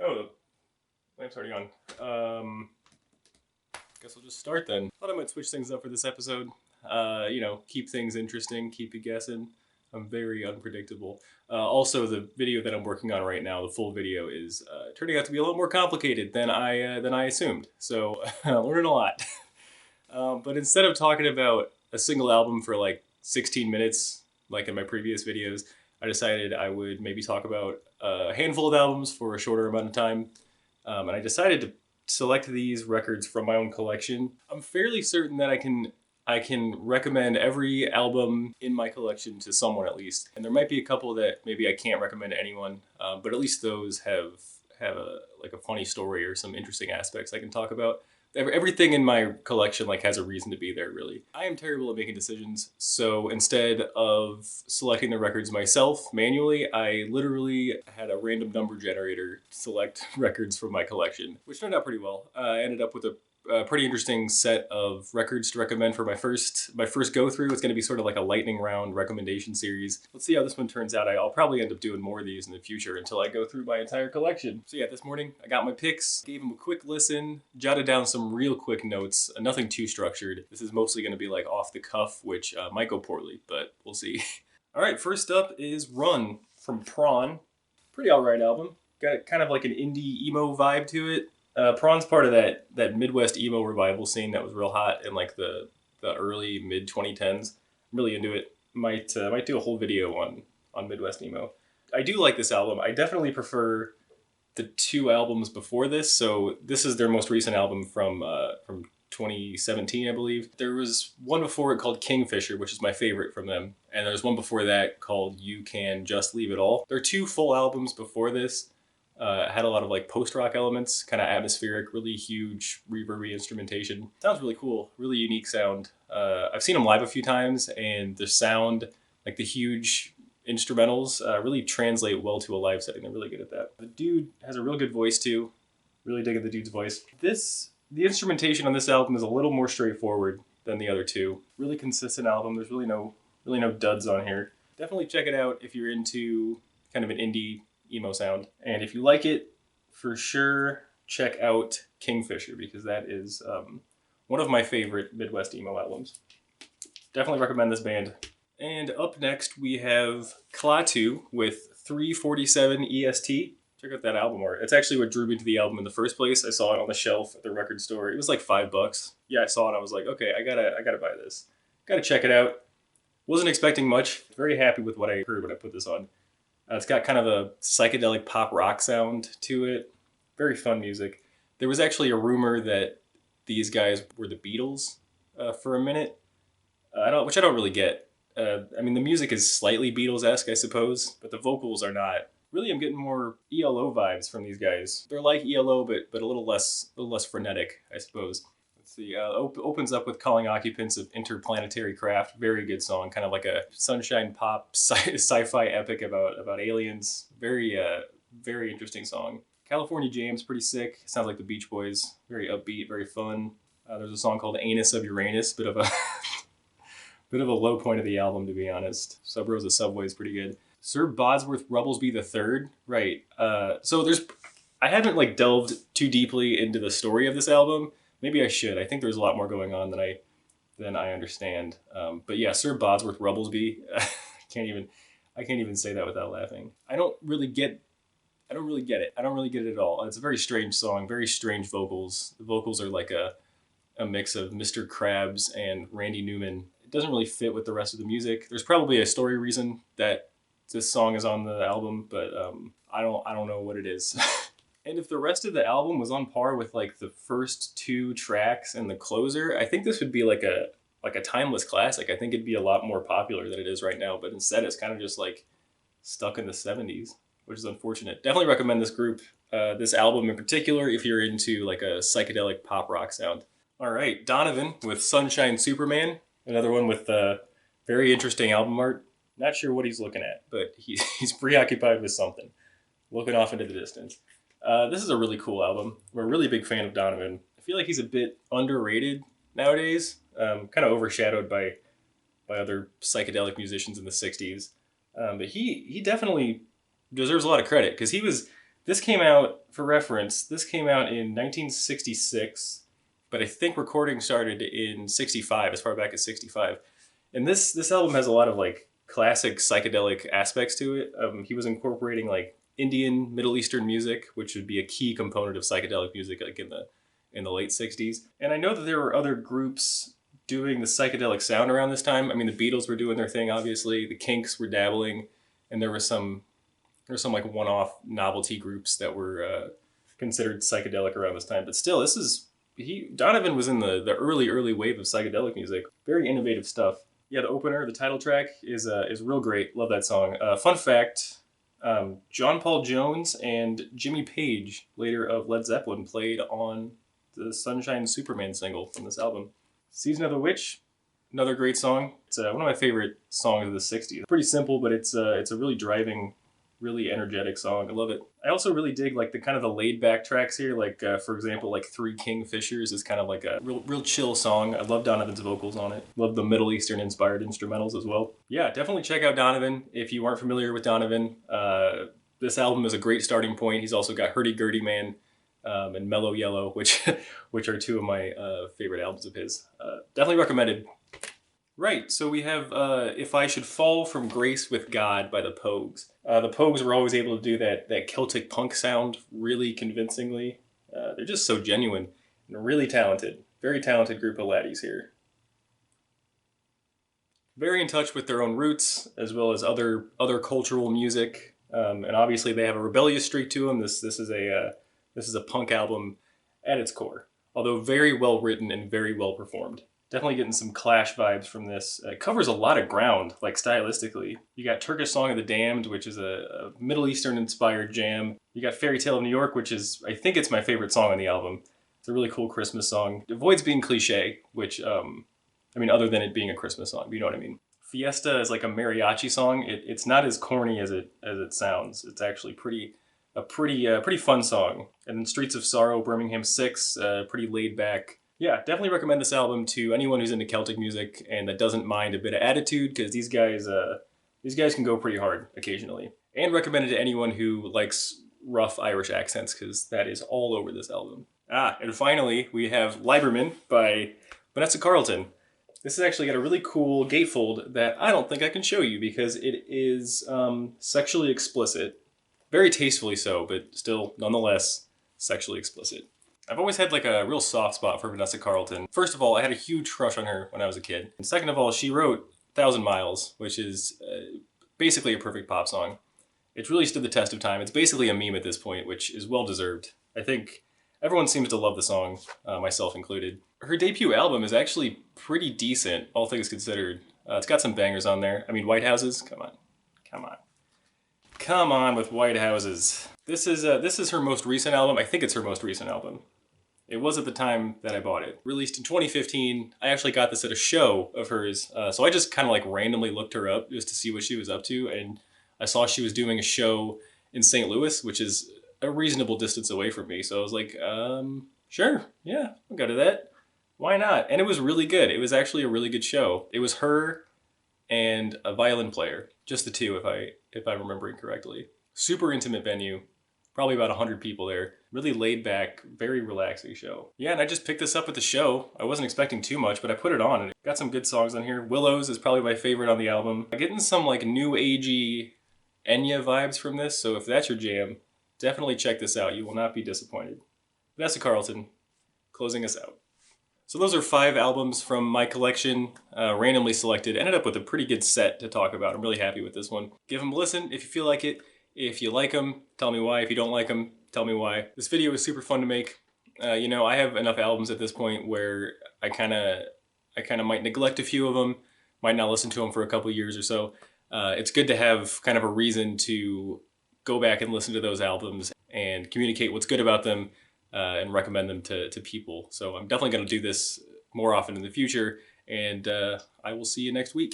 Oh, the lamp's already on. Guess we'll just start then. Thought I might switch things up for this episode. You know, keep things interesting, keep you guessing. I'm very unpredictable. Also, the video that I'm working on right now, the full video, is turning out to be a little more complicated than I assumed. So, learning a lot. But instead of talking about a single album for like 16 minutes, like in my previous videos, I decided I would maybe talk about a handful of albums for a shorter amount of time. And I decided to select these records from my own collection. I'm fairly certain that I can recommend every album in my collection to someone at least. And there might be a couple that maybe I can't recommend to anyone, but at least those have a funny story or some interesting aspects I can talk about. Everything in my collection has a reason to be there, really. I am terrible at making decisions, so instead of selecting the records myself manually, I literally had a random number generator select records from my collection, which turned out pretty well. I ended up with a pretty interesting set of records to recommend for my first go through. It's going to be sort of like a lightning round recommendation series. Let's see how this one turns out. I'll probably end up doing more of these in the future until I go through my entire collection. So yeah, this morning I got my picks, gave them a quick listen, jotted down some real quick notes, nothing too structured. This is mostly going to be like off the cuff, which might go poorly, but we'll see. All right, first up is Run from Prawn. Pretty alright album. Got kind of like an indie emo vibe to it. Prawn's part of that Midwest emo revival scene that was real hot in like the early mid 2010s. I'm really into it. Might do a whole video on Midwest emo. I do like this album. I definitely prefer the two albums before this. So this is their most recent album from 2017, I believe. There was one before it called Kingfisher, which is my favorite from them, and there's one before that called You Can Just Leave It All. There are two full albums before this. Had a lot of like post-rock elements, kind of atmospheric, really huge reverby instrumentation. Sounds really cool, really unique sound. I've seen them live a few times, and the sound, like the huge instrumentals, really translate well to a live setting. They're really good at that. The dude has a real good voice too. Really digging the dude's voice. The instrumentation on this album is a little more straightforward than the other two. Really consistent album. There's really no duds on here. Definitely check it out if you're into kind of an indie emo sound. And if you like it, for sure check out Kingfisher, because that is one of my favorite Midwest emo albums. Definitely recommend this band. And up next we have Klaatu with 347 E.S.T. Check out that album art. It's actually what drew me to the album in the first place. I saw it on the shelf at the record store. It was like $5. Yeah, I saw it. I was like, okay, I gotta buy this. Gotta check it out. Wasn't expecting much. Very happy with what I heard when I put this on. It's got kind of a psychedelic pop rock sound to it. Very fun music. There was actually a rumor that these guys were the Beatles for a minute, which I don't really get. I mean, the music is slightly Beatles-esque, I suppose, but the vocals are not. Really, I'm getting more ELO vibes from these guys. They're like ELO, but a little less frenetic, I suppose. Let's see. Opens up with Calling Occupants of Interplanetary Craft. Very good song, kind of like a sunshine pop sci-fi epic about aliens. Very interesting song. California Jam's pretty sick. Sounds like the Beach Boys. Very upbeat, very fun. There's a song called Anus of Uranus. Bit of a low point of the album, to be honest. Sub Rosa Subway is pretty good. Sir Bodsworth Rubblesby III. Right. So I haven't delved too deeply into the story of this album. Maybe I should. I think there's a lot more going on than I understand. But yeah, Sir Bodsworth Rubblesby. I can't even say that without laughing. I don't really get it. I don't really get it at all. It's a very strange song, very strange vocals. The vocals are like a mix of Mr. Krabs and Randy Newman. It doesn't really fit with the rest of the music. There's probably a story reason that this song is on the album, but I don't know what it is. And if the rest of the album was on par with the first two tracks and the closer, I think this would be like a timeless classic. I think it'd be a lot more popular than it is right now, but instead it's kind of just stuck in the 70s, which is unfortunate. Definitely recommend this group, this album in particular, if you're into a psychedelic pop rock sound. All right, Donovan with Sunshine Superman, another one with very interesting album art. Not sure what he's looking at, but he's preoccupied with something, looking off into the distance. This is a really cool album. I'm a really big fan of Donovan. I feel like he's a bit underrated nowadays, kind of overshadowed by other psychedelic musicians in the 60s. But he definitely deserves a lot of credit, because he was This came out, for reference, this came out in 1966, but I think recording started in 65, as far back as 65. And this album has a lot of like classic psychedelic aspects to it. He was incorporating like Indian, Middle Eastern music, which would be a key component of psychedelic music, like in the late 60s. And I know that there were other groups doing the psychedelic sound around this time. I mean, the Beatles were doing their thing, obviously. The Kinks were dabbling, and there were some like one-off novelty groups that were considered psychedelic around this time. But still, Donovan was in the early wave of psychedelic music. Very innovative stuff. Yeah, the opener, the title track is real great. Love that song. Fun fact: John Paul Jones and Jimmy Page, later of Led Zeppelin, played on the Sunshine Superman single from this album. Season of the Witch, another great song. It's one of my favorite songs of the '60s. Pretty simple, but it's a really driving, really energetic song. I love it. I also really dig like the kind of the laid back tracks here. Like for example, like Three Kingfishers is kind of like a real chill song. I love Donovan's vocals on it. Love the Middle Eastern inspired instrumentals as well. Yeah, definitely check out Donovan if you aren't familiar with Donovan. This album is a great starting point. He's also got Hurdy Gurdy Man and Mellow Yellow, which are two of my favorite albums of his. Definitely recommended. Right, so we have If I Should Fall from Grace with God by the Pogues. The Pogues were always able to do that Celtic punk sound really convincingly. They're just so genuine and really talented. Very talented group of laddies here. Very in touch with their own roots, as well as other cultural music. And obviously they have a rebellious streak to them. This is a punk album at its core, although very well written and very well performed. Definitely getting some Clash vibes from this. It covers a lot of ground, like stylistically. You got Turkish Song of the Damned, which is a Middle Eastern inspired jam. You got Fairy Tale of New York, which is, I think it's my favorite song on the album. It's a really cool Christmas song. It avoids being cliche, which, other than it being a Christmas song, you know what I mean. Fiesta is like a mariachi song. It's not as corny as it sounds. It's actually a pretty fun song. And then Streets of Sorrow, Birmingham 6, pretty laid back. Yeah, definitely recommend this album to anyone who's into Celtic music and that doesn't mind a bit of attitude, because these guys can go pretty hard occasionally. And recommend it to anyone who likes rough Irish accents, because that is all over this album. And finally, we have Liberman by Vanessa Carlton. This has actually got a really cool gatefold that I don't think I can show you because it is sexually explicit. Very tastefully so, but still, nonetheless, sexually explicit. I've always had like a real soft spot for Vanessa Carlton. First of all, I had a huge crush on her when I was a kid. And second of all, she wrote 1,000 Miles, which is basically a perfect pop song. It's really stood the test of time. It's basically a meme at this point, which is well deserved. I think everyone seems to love the song, myself included. Her debut album is actually pretty decent, all things considered. It's got some bangers on there. I mean, White Houses, come on with White Houses. This is her most recent album. I think it's her most recent album. It was at the time that I bought it. Released in 2015. I actually got this at a show of hers. So I just kind of like randomly looked her up just to see what she was up to. And I saw she was doing a show in St. Louis, which is a reasonable distance away from me. So I was like, sure, yeah, I'll go to that. Why not? And it was really good. It was actually a really good show. It was her and a violin player. Just the two, if I'm remembering correctly. Super intimate venue. Probably about 100 people there. Really laid back, very relaxing show. Yeah, and I just picked this up at the show. I wasn't expecting too much, but I put it on and it got some good songs on here. Willows is probably my favorite on the album. I'm getting some like new agey Enya vibes from this, so if that's your jam, definitely check this out. You will not be disappointed. Vanessa Carlton, closing us out. So those are 5 albums from my collection, randomly selected. Ended up with a pretty good set to talk about. I'm really happy with this one. Give them a listen if you feel like it. If you like them, tell me why. If you don't like them, tell me why. This video is super fun to make. I have enough albums at this point where I kind of might neglect a few of them, might not listen to them for a couple years or so. It's good to have kind of a reason to go back and listen to those albums and communicate what's good about them and recommend them to people. So I'm definitely going to do this more often in the future, and I will see you next week.